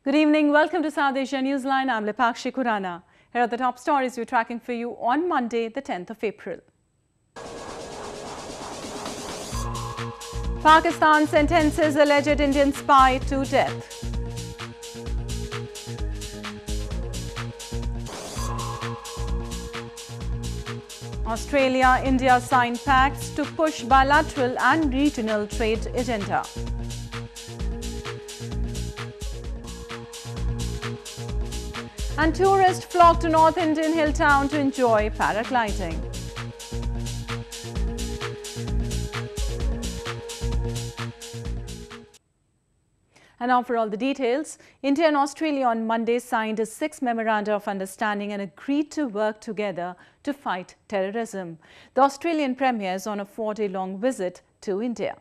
Good evening. Welcome to South Asia Newsline. I'm Lipakshi Khurana. Here are the top stories we're tracking for you on Monday, the 10th of April. Pakistan sentences alleged Indian spy to death. Australia, India signed pacts to push bilateral and regional trade agenda. And tourists flock to North Indian hill town to enjoy paragliding. And now for all the details. India and Australia on Monday signed a 6 memoranda of understanding and agreed to work together to fight terrorism. The Australian Premier is on a 4-day-long visit to India.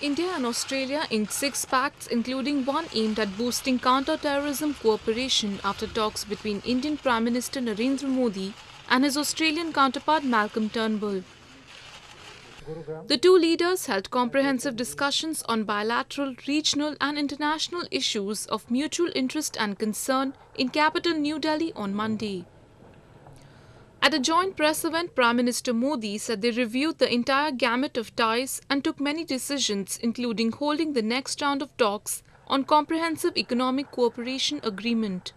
India and Australia inked 6 pacts, including one aimed at boosting counter-terrorism cooperation after talks between Indian Prime Minister Narendra Modi and his Australian counterpart Malcolm Turnbull. The two leaders held comprehensive discussions on bilateral, regional and international issues of mutual interest and concern in capital New Delhi on Monday. At a joint press event, Prime Minister Modi said they reviewed the entire gamut of ties and took many decisions, including holding the next round of talks on Comprehensive Economic Cooperation Agreement.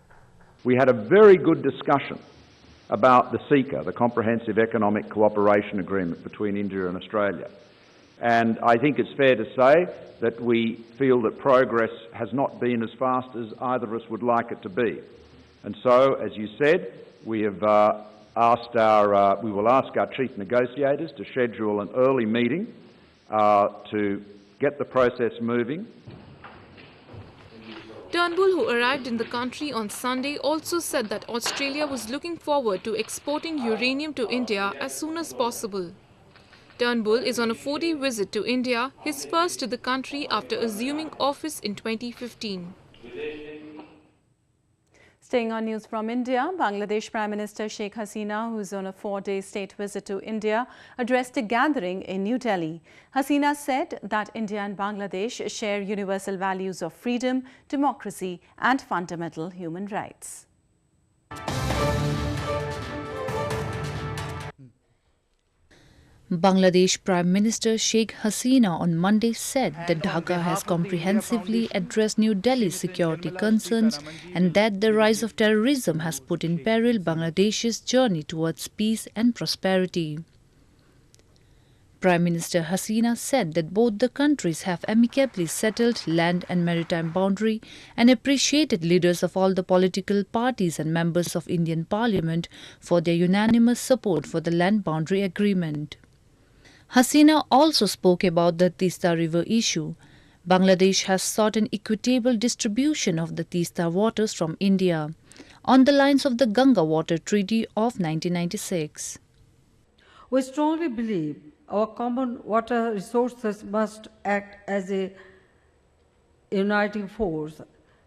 We had a very good discussion about the CECA, the Comprehensive Economic Cooperation Agreement between India and Australia. And I think it's fair to say that we feel that progress has not been as fast as either of us would like it to be. And so, as you said, we have we will ask our chief negotiators to schedule an early meeting to get the process moving. Turnbull, who arrived in the country on Sunday, also said that Australia was looking forward to exporting uranium to India as soon as possible. Turnbull is on a 4-day visit to India, his first to the country after assuming office in 2015. Staying on news from India, Bangladesh Prime Minister Sheikh Hasina, who is on a 4-day state visit to India, addressed a gathering in New Delhi. Hasina said that India and Bangladesh share universal values of freedom, democracy and fundamental human rights. Bangladesh Prime Minister Sheikh Hasina on Monday said that Dhaka has comprehensively addressed New Delhi's security concerns and that the rise of terrorism has put in peril Bangladesh's journey towards peace and prosperity. Prime Minister Hasina said that both the countries have amicably settled land and maritime boundary and appreciated leaders of all the political parties and members of Indian Parliament for their unanimous support for the land boundary agreement. Hasina also spoke about the Teesta River issue. Bangladesh has sought an equitable distribution of the Teesta waters from India, on the lines of the Ganga Water Treaty of 1996. We strongly believe our common water resources must act as a uniting force,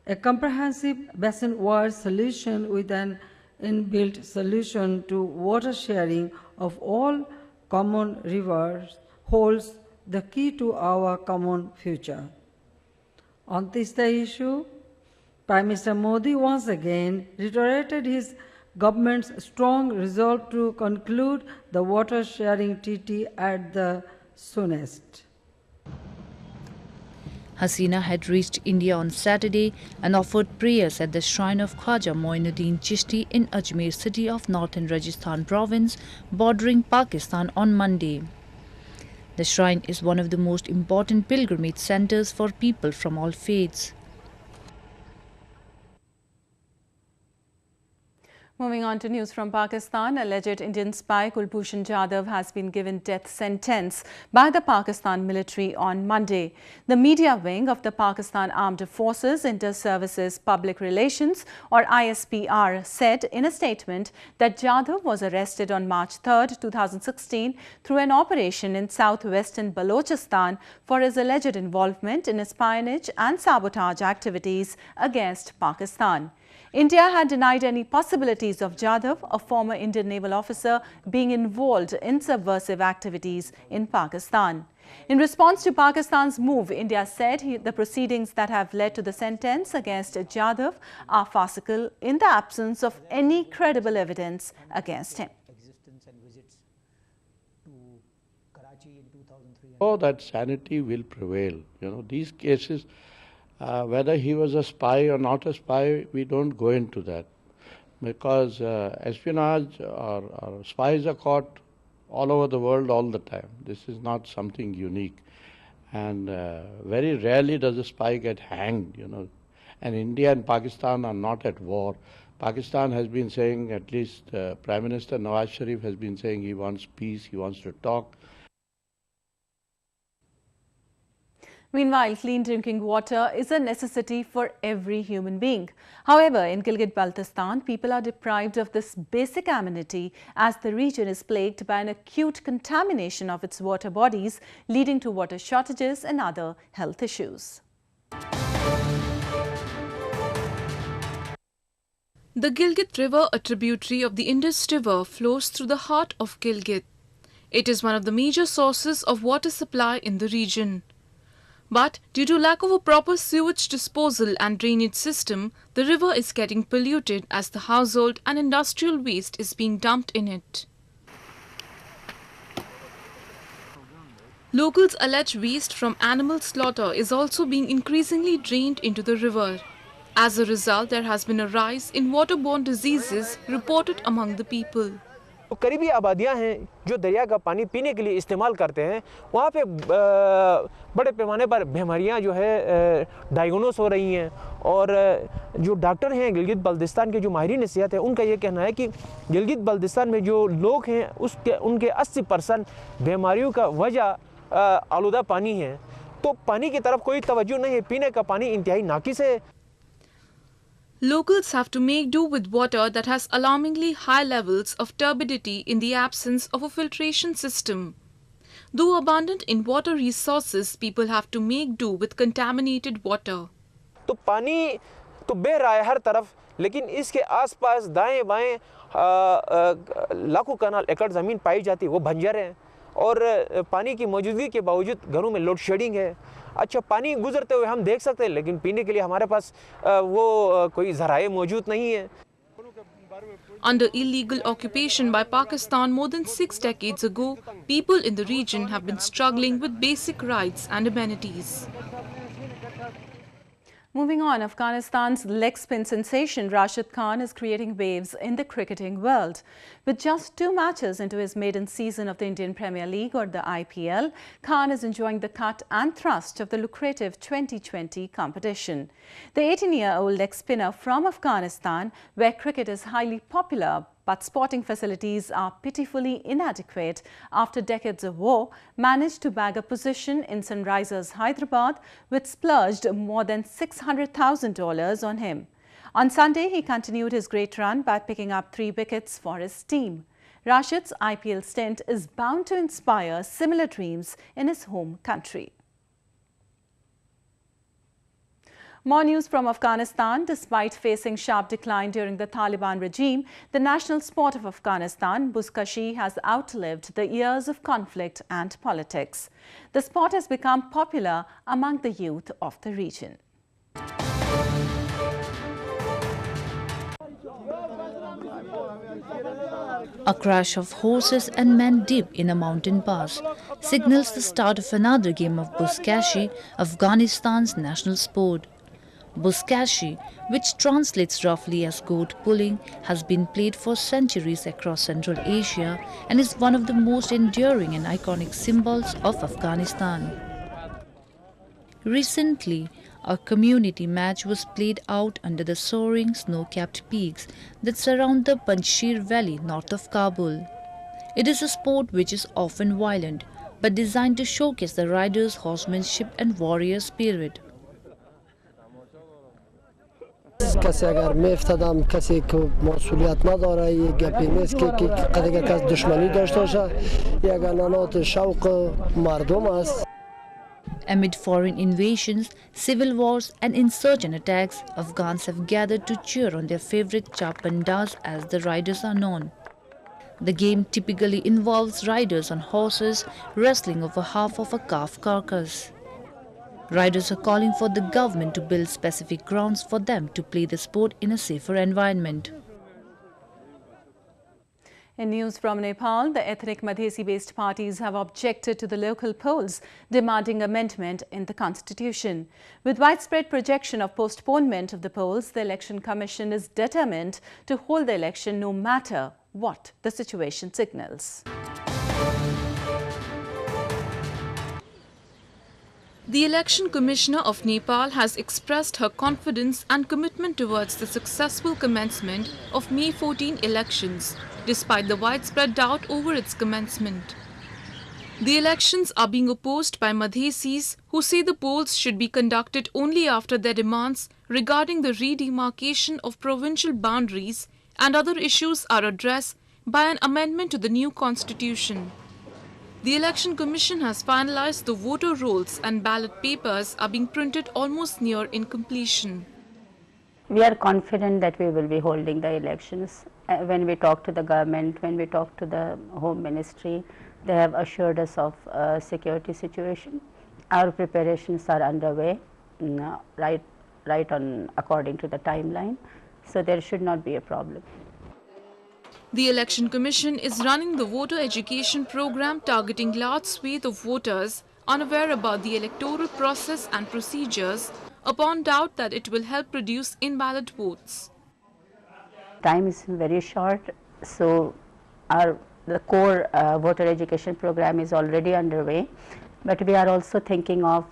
a comprehensive basin-wide solution with an inbuilt solution to water sharing of all common rivers holds the key to our common future. On this issue, Prime Minister Modi once again reiterated his government's strong resolve to conclude the water sharing treaty at the soonest. Hasina had reached India on Saturday and offered prayers at the shrine of Khwaja Moinuddin Chishti in Ajmer city of northern Rajasthan province, bordering Pakistan on Monday. The shrine is one of the most important pilgrimage centers for people from all faiths. Moving on to news from Pakistan, alleged Indian spy Kulbhushan Jadhav has been given death sentence by the Pakistan military on Monday. The media wing of the Pakistan Armed Forces Inter-Services Public Relations or ISPR said in a statement that Jadhav was arrested on March 3, 2016 through an operation in southwestern Balochistan for his alleged involvement in espionage and sabotage activities against Pakistan. India had denied any possibilities of Jadhav, a former Indian naval officer, being involved in subversive activities in Pakistan. In response to Pakistan's move, India said the proceedings that have led to the sentence against Jadhav are farcical in the absence of any credible evidence against him. Oh, that sanity will prevail. You know, these cases, whether he was a spy or not a spy, we don't go into that. Because espionage or spies are caught all over the world all the time. This is not something unique. And very rarely does a spy get hanged, you know. And India and Pakistan are not at war. Pakistan has been saying, at least Prime Minister Nawaz Sharif has been saying he wants peace, he wants to talk. Meanwhile, clean drinking water is a necessity for every human being. However, in GilgitBaltistan, people are deprived of this basic amenity as the region is plagued by an acute contamination of its water bodies, leading to water shortages and other health issues. The Gilgit River, a tributary of the Indus River, flows through the heart of Gilgit. It is one of the major sources of water supply in the region. But due to lack of a proper sewage disposal and drainage system, the river is getting polluted as the household and industrial waste is being dumped in it. Locals allege waste from animal slaughter is also being increasingly drained into the river. As a result, there has been a rise in waterborne diseases reported among the people. तो करीबी आबादियां हैं जो दरिया का पानी पीने के लिए इस्तेमाल करते हैं, वहाँ पे बड़े पैमाने पर बीमारियां जो है डायग्नोस हो रही हैं। और जो डॉक्टर हैं गिलगित बल्तिस्तान के जो माहिरीन सेहत है, उनका ये कहना है कि गिलगित बल्तिस्तान में जो लोग हैं उनके 80% बीमारियों का वजह आलूदा पानी है। तो पानी की तरफ कोई तवज्जो नहीं है, पीने का पानी इंतहाई नाकिस है। Locals have to make do with water that has alarmingly high levels of turbidity in the absence of a filtration system. Though abundant in water resources, people have to make do with contaminated water. तो पानी तो बह रहा है हर तरफ, लेकिन इसके आसपास दाएं बाएं लाखों कनाल एकड़ ज़मीन पाई जाती है, वो बंजर है। और पानी की मौजूदगी के बावजूद घरों में लोड शेडिंग है। अच्छा, पानी गुजरते हुए हम देख सकते हैं, लेकिन पीने के लिए हमारे पास वो कोई ज़राए मौजूद नहीं है। Under illegal occupation by Pakistan more than 6 decades ago, people in the region have been struggling with basic rights and amenities. Moving on, Afghanistan's leg spin sensation Rashid Khan is creating waves in the cricketing world. With just 2 matches into his maiden season of the Indian Premier League or the IPL, Khan is enjoying the cut and thrust of the lucrative 2020 competition. The 18-year-old leg spinner from Afghanistan, where cricket is highly popular, but sporting facilities are pitifully inadequate after decades of war, managed to bag a position in Sunrisers Hyderabad, which splurged more than $600,000 on him. On Sunday, he continued his great run by picking up 3 wickets for his team. Rashid's IPL stint is bound to inspire similar dreams in his home country. More news from Afghanistan. Despite facing sharp decline during the Taliban regime, the national sport of Afghanistan, buzkashi, has outlived the years of conflict and politics. The sport has become popular among the youth of the region. A crash of horses and men deep in a mountain pass signals the start of another game of buzkashi, Afghanistan's national sport. Buzkashi, which translates roughly as goat pulling, has been played for centuries across Central Asia and is one of the most enduring and iconic symbols of Afghanistan. Recently, a community match was played out under the soaring snow-capped peaks that surround the Panjshir Valley north of Kabul. It is a sport which is often violent, but designed to showcase the riders' horsemanship and warrior spirit. کسی اگر میفتادم کسی که مسئولیت نداره یه گپی نیست که دیگه کس دشمنی داشته باشه یک علامت شوق مردم است. Amid foreign invasions, civil wars and insurgent attacks, Afghans have gathered to cheer on their favorite chapandas, as the riders are known. The game typically involves riders on horses wrestling over half of a calf carcass. Riders are calling for the government to build specific grounds for them to play the sport in a safer environment. In news from Nepal, the ethnic Madhesi-based parties have objected to the local polls, demanding amendment in the constitution. With widespread projection of postponement of the polls, the Election Commission is determined to hold the election no matter what the situation signals. The Election Commissioner of Nepal has expressed her confidence and commitment towards the successful commencement of May 14 elections, despite the widespread doubt over its commencement. The elections are being opposed by Madhesis, who say the polls should be conducted only after their demands regarding the redemarcation of provincial boundaries and other issues are addressed by an amendment to the new constitution. The Election Commission has finalized the voter rolls and ballot papers are being printed almost near incompletion. We are confident that we will be holding the elections. When we talk to the government, when we talk to the Home Ministry, they have assured us of security situation. Our preparations are underway, right on according to the timeline, so there should not be a problem. The Election Commission is running the voter education program targeting large swathe of voters unaware about the electoral process and procedures upon doubt that it will help produce invalid votes. Time is very short, so the core voter education program is already underway, but we are also thinking of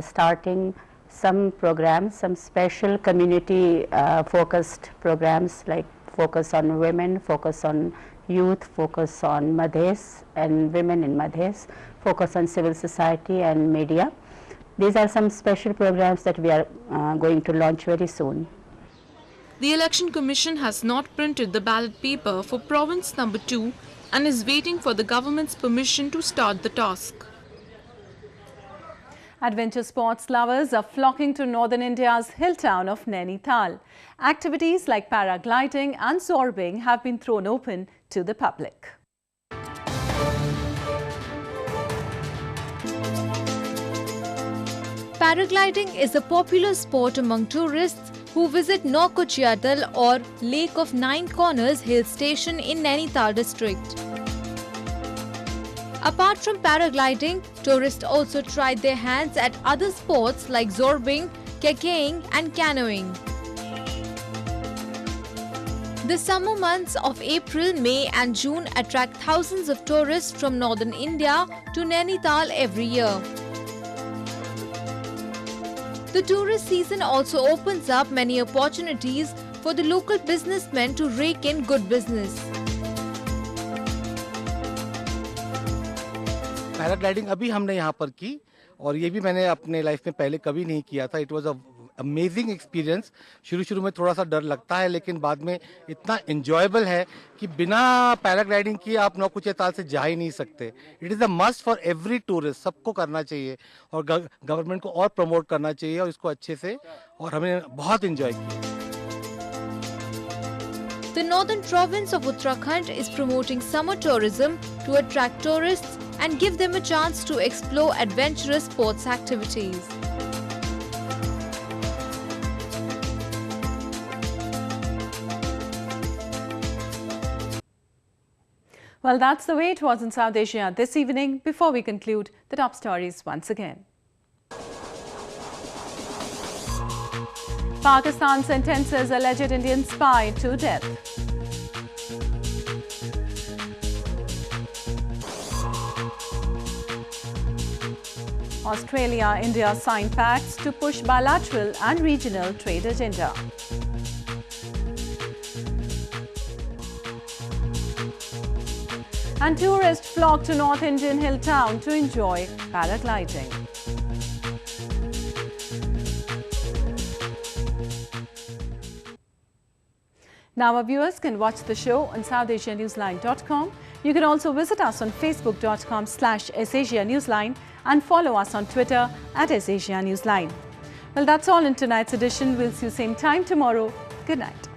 starting some programs, some special community focused programs like focus on women, focus on youth, focus on Madhes and women in Madhes, focus on civil society and media. These are some special programs that we are going to launch very soon. The Election Commission has not printed the ballot paper for province number 2 and is waiting for the government's permission to start the task. Adventure sports lovers are flocking to northern India's hill town of Nainital. Activities like paragliding and zorbing have been thrown open to the public. Paragliding is a popular sport among tourists who visit Kulbhushan or Lake of Nine Corners hill station in Nainital district. Apart from paragliding, tourists also tried their hands at other sports like zorbing, kayaking and canoeing. The summer months of April, May and June attract thousands of tourists from northern India to Nainital every year. The tourist season also opens up many opportunities for the local businessmen to rake in good business. Paragliding अभी हमने यहाँ पर की और ये भी मैंने अपने लाइफ में पहले कभी नहीं किया था. It was a amazing experience. शुरू में थोड़ा सा डर लगता है लेकिन बाद में इतना एंजॉयबल है कि बिना पैराग्लाइडिंग किए आप नौकुचिया से जा ही नहीं सकते. It is a must for every tourist. सबको करना चाहिए और गवर्नमेंट को और प्रमोट करना चाहिए और इसको अच्छे से, और हमने बहुत एंजॉय किया. The northern province of Uttarakhand is promoting summer tourism to attract tourists and give them a chance to explore adventurous sports activities. Well, that's the way it was in South Asia this evening. Before we conclude, the top stories once again. Pakistan sentences alleged Indian spy to death. Australia, India sign pacts to push bilateral and regional trade agenda. And tourists flock to North Indian hill town to enjoy paragliding. Now our viewers can watch the show on SouthAsiaNewsline.com. You can also visit us on Facebook.com/SAsiaNewsline and follow us on Twitter @SAsiaNewsline. Well, that's all in tonight's edition. We'll see you same time tomorrow. Good night.